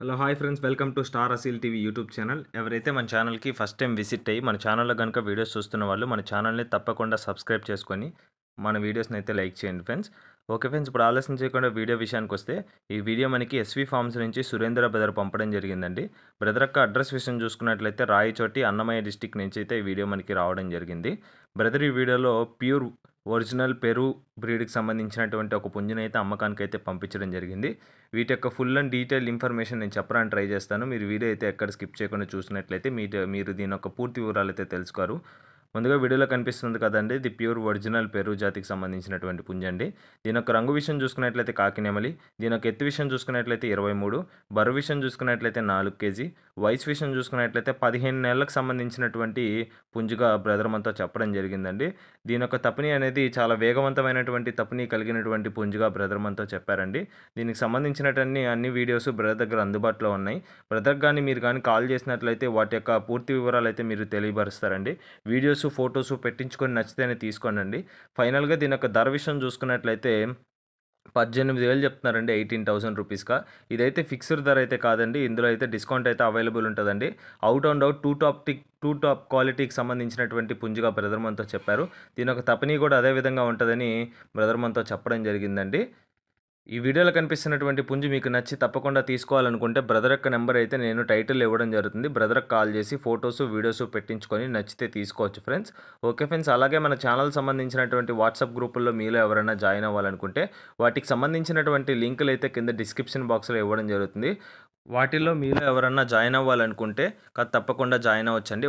Hello hi friends, welcome to star Aseel TV YouTube channel. ఎవరైతే మన ఛానల్కి ఫస్ట్ టైం విజిట్ అయ్యి మన ఛానల్లో కనుక వీడియోస్ చూస్తున్న వాళ్ళు మన ఛానల్ని తప్పకుండా సబ్స్క్రైబ్ చేసుకొని మన వీడియోస్ని అయితే లైక్ చేయండి ఫ్రెండ్స్. ఓకే ఫ్రెండ్స్, ఇప్పుడు ఆలస్యం చేయకుండా వీడియో విషయానికి వస్తే, ఈ వీడియో మనకి ఎస్వి ఫార్మ్స్ నుంచి సురేంద్ర బ్రదర్ పంపడం జరిగిందండి. బ్రదర్ యొక్క అడ్రస్ విషయం చూసుకున్నట్లయితే రాయచోటి అన్నమయ్య డిస్టిక్ నుంచి అయితే ఈ వీడియో మనకి రావడం జరిగింది. బ్రదర్ ఈ వీడియోలో ప్యూర్ ఒరిజినల్ పెరు బ్రీడ్కి సంబంధించినటువంటి ఒక పుంజుని అయితే అమ్మకానికి అయితే పంపించడం జరిగింది. వీటి యొక్క ఫుల్ అండ్ డీటెయిల్ ఇన్ఫర్మేషన్ నేను చెప్పడానికి ట్రై చేస్తాను. మీరు వీడియో అయితే ఎక్కడ స్కిప్ చేయకుండా చూసినట్లయితే మీరు దీని యొక్క పూర్తి వివరాలు అయితే తెలుసుకోరు. ముందుగా వీడియోలో కనిపిస్తుంది కదండి, ఇది ప్యూర్ ఒరిజినల్ పెరు జాతికి సంబంధించినటువంటి పుంజండి. దీని యొక్క రంగు విషయం చూసుకున్నట్లయితే కాకినెమలి, దీని యొక్క ఎత్తు విషయం చూసుకున్నట్లయితే 23, బరువు విషయం చూసుకున్నట్లయితే 4 కేజీ, వయసు విషయం చూసుకున్నట్లయితే 15 నెలలకు సంబంధించినటువంటి పుంజుగా బ్రదర్ మనతో చెప్పడం జరిగిందండి. దీని యొక్క తపిని అనేది చాలా వేగవంతమైనటువంటి తపిని కలిగినటువంటి పుంజుగా బ్రదర్ మనతో చెప్పారండి. దీనికి సంబంధించినటువంటి అన్ని వీడియోస్ బ్రదర్ దగ్గర అందుబాటులో ఉన్నాయి. బ్రదర్ కానీ మీరు కానీ కాల్ చేసినట్లయితే వాటి యొక్క పూర్తి వివరాలు అయితే మీరు తెలియపరుస్తారండి. వీడియోస్ ఫొటోస్ పెట్టించుకొని నచ్చితేనే తీసుకోండి. ఫైనల్గా దీని యొక్క ధర విషయం చూసుకున్నట్లయితే 18,000 చెప్తున్నారండి, 18,000 రూపీస్గా. ఇదైతే ఫిక్స్డ్ ధర అయితే కాదండి, ఇందులో అయితే డిస్కౌంట్ అయితే అవైలబుల్ ఉంటుందండి. Out and out two top క్వాలిటీకి సంబంధించినటువంటి పుంజుగా బ్రదర్ మనతో చెప్పారు. దీని యొక్క తపని కూడా అదే విధంగా ఉంటుందని బ్రదర్ మనతో చెప్పడం జరిగిందండి. ఈ వీడియోలో కనిపిస్తున్నటువంటి పుంజు మీకు నచ్చి తప్పకుండా తీసుకోవాలనుకుంటే బ్రదర్ యొక్క నెంబర్ అయితే నేను టైటిల్ ఇవ్వడం జరుగుతుంది. బ్రదర్కి కాల్ చేసి ఫొటోస్ వీడియోస్ పెట్టించుకొని నచ్చితే తీసుకోవచ్చు ఫ్రెండ్స్. ఓకే ఫ్రెండ్స్, అలాగే మన ఛానల్ సంబంధించినటువంటి వాట్సాప్ గ్రూపుల్లో మీలో ఎవరైనా జాయిన్ అవ్వాలనుకుంటే వాటికి సంబంధించినటువంటి లింకులు అయితే కింద డిస్క్రిప్షన్ బాక్స్లో ఇవ్వడం జరుగుతుంది. వాటిల్లో మీలో ఎవరన్నా జాయిన్ అవ్వాలనుకుంటే తప్పకుండా జాయిన్ అవ్వచ్చండి.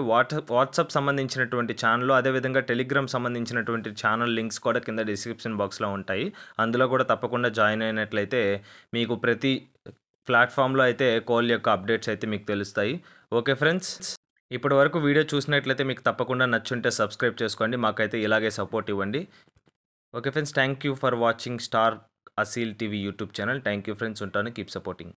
వాట్సాప్ సంబంధించినటువంటి ఛానల్, అదేవిధంగా టెలిగ్రామ్ సంబంధించినటువంటి ఛానల్ లింక్స్ కూడా కింద డిస్క్రిప్షన్ బాక్స్లో ఉంటాయి. అందులో కూడా తప్పకుండా జాయిన్ అయినట్లయితే మీకు ప్రతి ప్లాట్ఫామ్లో అయితే కోల్ యొక్క అప్డేట్స్ అయితే మీకు తెలుస్తాయి. ఓకే ఫ్రెండ్స్, ఇప్పటి వరకు వీడియో చూసినట్లయితే మీకు తప్పకుండా నచ్చుంటే సబ్స్క్రైబ్ చేసుకోండి. మాకైతే ఇలాగే సపోర్ట్ ఇవ్వండి. Okay friends, thank you for watching star Aseel TV YouTube channel. Thank you friends, ఉంటాను. Keep supporting.